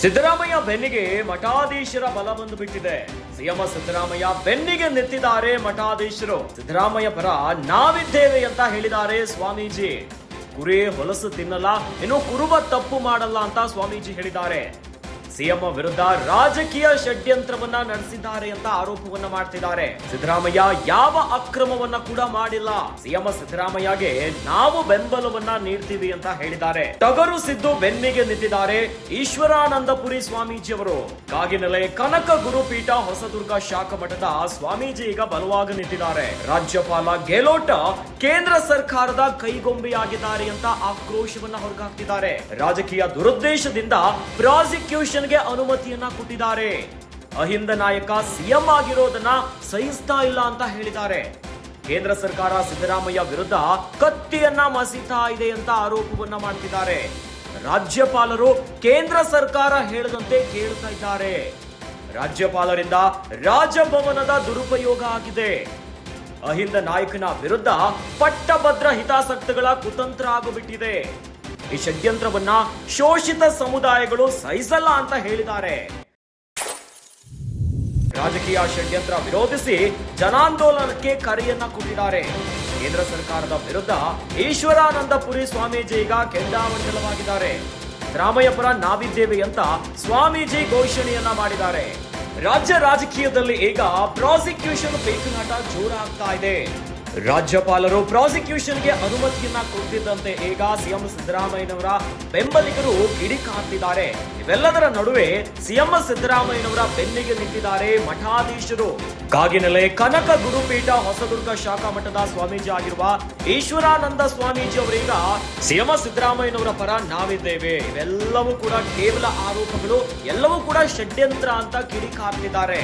ಸಿದ್ದರಾಮಯ್ಯ ಬೆನ್ನಿಗೆ ಮಠಾಧೀಶರ ಬಲ ಬಂದು ಬಿಟ್ಟಿದೆ. ಸಿಎಂ ಸಿದ್ದರಾಮಯ್ಯ ಬೆನ್ನಿಗೆ ನಿಂತಿದ್ದಾರೆ ಮಠಾಧೀಶರು. ಸಿದ್ದರಾಮಯ್ಯ ಪರ ನಾವಿದ್ದೇವೆ ಅಂತ ಹೇಳಿದ್ದಾರೆ ಸ್ವಾಮೀಜಿ. ಕುರಿ ಹೊಲಸು ತಿನ್ನಲ್ಲ, ಇನ್ನು ಕುರುಬ ತಪ್ಪು ಮಾಡಲ್ಲ ಅಂತ ಸ್ವಾಮೀಜಿ ಹೇಳಿದ್ದಾರೆ. ಸಿಎಂ ವಿರುದ್ಧ ರಾಜಕೀಯ ಷಡ್ಯಂತ್ರವನ್ನ ನಡೆಸಿದ್ದಾರೆ ಅಂತ ಆರೋಪವನ್ನ ಮಾಡ್ತಿದ್ದಾರೆ. ಸಿದ್ದರಾಮಯ್ಯ ಯಾವ ಅಕ್ರಮವನ್ನ ಕೂಡ ಮಾಡಿಲ್ಲ. ಸಿಎಂ ಸಿದ್ದರಾಮಯ್ಯಗೆ ನಾವು ಬೆಂಬಲವನ್ನ ನೀಡ್ತೀವಿ ಅಂತ ಹೇಳಿದ್ದಾರೆ. ಟಗರು ಸಿದ್ದು ಬೆನ್ನಿಗೆ ನಿಂತಿದ್ದಾರೆ ಈಶ್ವರಾನಂದಪುರಿ ಸ್ವಾಮೀಜಿ ಅವರು. ಕಾಗಿನೆಲೆ ಕನಕ ಗುರುಪೀಠ ಹೊಸದುರ್ಗ ಶಾಖಾ ಮಠದ ಸ್ವಾಮೀಜಿ ಈಗ ಬಲವಾಗಿ ನಿಂತಿದ್ದಾರೆ. ರಾಜ್ಯಪಾಲ ಗೆಹ್ಲೋಟ್ ಕೇಂದ್ರ ಸರ್ಕಾರದ ಕೈಗೊಂಬೆಯಾಗಿದ್ದಾರೆ ಅಂತ ಆಕ್ರೋಶವನ್ನ ಹೊರಗಾಕ್ತಿದ್ದಾರೆ. ರಾಜಕೀಯ ದುರುದ್ದೇಶದಿಂದ ಪ್ರಾಸಿಕ್ಯೂಷನ್ ಅನುಮತಿಯನ್ನ ಕೊಟ್ಟಿದ್ದಾರೆ. ಅಹಿಂದ ನಾಯಕ ಸಿಎಂ ಆಗಿರೋದನ್ನ ಸಹಿಸ್ತಾ ಇಲ್ಲ ಅಂತ ಹೇಳಿದ್ದಾರೆ. ಕೇಂದ್ರ ಸರ್ಕಾರ ಸಿದ್ದರಾಮಯ್ಯ ವಿರುದ್ಧ ಕತ್ತಿಯನ್ನ ಮಸೀತಾ ಇದೆ ಅಂತ ಆರೋಪವನ್ನ ಮಾಡ್ತಿದ್ದಾರೆ. ರಾಜ್ಯಪಾಲರು ಕೇಂದ್ರ ಸರ್ಕಾರ ಹೇಳದಂತೆ ಕೇಳ್ತಾ ಇದ್ದಾರೆ. ರಾಜ್ಯಪಾಲರಿಂದ ರಾಜಭವನದ ದುರುಪಯೋಗ ಆಗಿದೆ. ಅಹಿಂದ ನಾಯಕನ ವಿರುದ್ಧ ಪಟ್ಟಭದ್ರ ಹಿತಾಸಕ್ತಿಗಳ ಕುತಂತ್ರ ಆಗಿಬಿಟ್ಟಿದೆ. ಈ ಷಡ್ಯಂತ್ರವನ್ನ ಶೋಷಿತ ಸಮುದಾಯಗಳು ಸಹಿಸಲ್ಲ ಅಂತ ಹೇಳಿದ್ದಾರೆ. ರಾಜಕೀಯ ಷಡ್ಯಂತ್ರ ವಿರೋಧಿಸಿ ಜನಾಂದೋಲನಕ್ಕೆ ಕರೆಯನ್ನ ಕೊಟ್ಟಿದ್ದಾರೆ. ಕೇಂದ್ರ ಸರ್ಕಾರದ ವಿರುದ್ಧ ಈಶ್ವರಾನಂದಪುರಿ ಸ್ವಾಮೀಜಿ ಈಗ ಕೆಂಡಾಮಂಡಲವಾಗಿದ್ದಾರೆ. ಸಿದ್ದರಾಮಯ್ಯ ಪರ ನಾವಿದ್ದೇವೆ ಅಂತ ಸ್ವಾಮೀಜಿ ಘೋಷಣೆಯನ್ನ ಮಾಡಿದ್ದಾರೆ. ರಾಜ್ಯ ರಾಜಕೀಯದಲ್ಲಿ ಈಗ ಪ್ರಾಸಿಕ್ಯೂಷನ್ ಬೇಕನಾಟ ಜೋರಾಗ್ತಾ ಇದೆ. ರಾಜ್ಯಪಾಲರು ಪ್ರಾಸಿಕ್ಯೂಷನ್ಗೆ ಅನುಮತಿಯನ್ನ ಕೊಟ್ಟಿದ್ದಂತೆ ಈಗ ಸಿಎಂ ಸಿದ್ದರಾಮಯ್ಯನವರ ಬೆಂಬಲಿಗರು ಕಿಡಿಕಾರ್ತಿದ್ದಾರೆ. ಇವೆಲ್ಲದರ ನಡುವೆ ಸಿಎಂ ಸಿದ್ದರಾಮಯ್ಯನವರ ಬೆನ್ನಿಗೆ ನಿಂತಿದ್ದಾರೆ ಮಠಾಧೀಶರು. ಕಾಗಿನೆಲೆ ಕನಕ ಗುರುಪೀಠ ಹೊಸದುರ್ಗ ಶಾಖಾ ಮಠದ ಸ್ವಾಮೀಜಿ ಆಗಿರುವ ಈಶ್ವರಾನಂದ ಸ್ವಾಮೀಜಿ ಅವರೀಗ ಸಿಎಂ ಸಿದ್ದರಾಮಯ್ಯನವರ ಪರ ನಾವಿದ್ದೇವೆ, ಇವೆಲ್ಲವೂ ಕೂಡ ಕೇವಲ ಆರೋಪಗಳು, ಎಲ್ಲವೂ ಕೂಡ ಷಡ್ಯಂತ್ರ ಅಂತ ಕಿಡಿಕಾರ್ತಿದ್ದಾರೆ.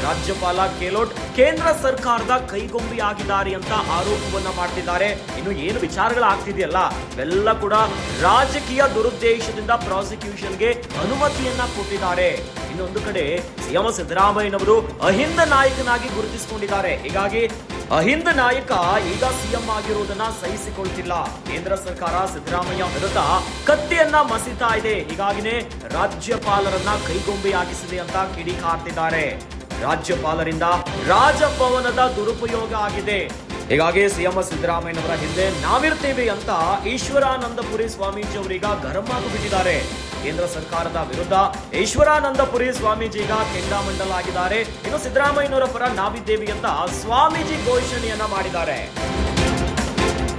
ರಾಜ್ಯಪಾಲ ಗೆಹ್ಲೋಟ್ ಕೇಂದ್ರ ಸರ್ಕಾರದ ಕೈಗೊಂಬೆಯಾಗಿದ್ದಾರೆ ಅಂತ ಆರೋಪವನ್ನ ಮಾಡ್ತಿದ್ದಾರೆ. ಇನ್ನು ಏನು ವಿಚಾರಗಳಾಗ್ತಿದೆಯಲ್ಲ ಇವೆಲ್ಲ ಕೂಡ ರಾಜಕೀಯ ದುರುದ್ದೇಶದಿಂದ ಪ್ರಾಸಿಕ್ಯೂಷನ್ಗೆ ಅನುಮತಿಯನ್ನ ಕೊಟ್ಟಿದ್ದಾರೆ. ಇನ್ನೊಂದು ಕಡೆ ಸಿಎಂ ಸಿದ್ದರಾಮಯ್ಯನವರು ಅಹಿಂದ ನಾಯಕನಾಗಿ ಗುರುತಿಸಿಕೊಂಡಿದ್ದಾರೆ. ಹೀಗಾಗಿ ಅಹಿಂದ ನಾಯಕ ಈಗ ಸಿಎಂ ಆಗಿರುವುದನ್ನ ಸಹಿಸಿಕೊಳ್ತಿಲ್ಲ. ಕೇಂದ್ರ ಸರ್ಕಾರ ಸಿದ್ದರಾಮಯ್ಯ ವಿರುದ್ಧ ಕತ್ತಿಯನ್ನ ಮಸೀತಾ ಇದೆ. ಹೀಗಾಗಿನೇ ರಾಜ್ಯಪಾಲರನ್ನ ಕೈಗೊಂಬೆಯಾಗಿಸಿದೆ ಅಂತ ಕಿಡಿಕಾರ್ತಿದ್ದಾರೆ. ರಾಜ್ಯಪಾಲರಿಂದ ರಾಜಭವನದ ದುರುಪಯೋಗ ಆಗಿದೆ. ಹೀಗಾಗಿ ಸಿಎಂ ಸಿದ್ದರಾಮಯ್ಯನವರ ಹಿಂದೆ ನಾವಿರ್ತೀವಿ ಅಂತ ಈಶ್ವರಾನಂದಪುರಿ ಸ್ವಾಮೀಜಿ ಅವರೀಗ ಗರಂ ಆಗಿಬಿಟ್ಟಿದ್ದಾರೆ. ಕೇಂದ್ರ ಸರ್ಕಾರದ ವಿರುದ್ಧ ಈಶ್ವರಾನಂದಪುರಿ ಸ್ವಾಮೀಜಿ ಈಗ ಕೆಂಡಾಮಂಡಲ ಆಗಿದ್ದಾರೆ. ಇನ್ನು ಸಿದ್ದರಾಮಯ್ಯನವರ ಪರ ನಾವಿದ್ದೇವೆ ಅಂತ ಸ್ವಾಮೀಜಿ ಘೋಷಣೆಯನ್ನ ಮಾಡಿದ್ದಾರೆ.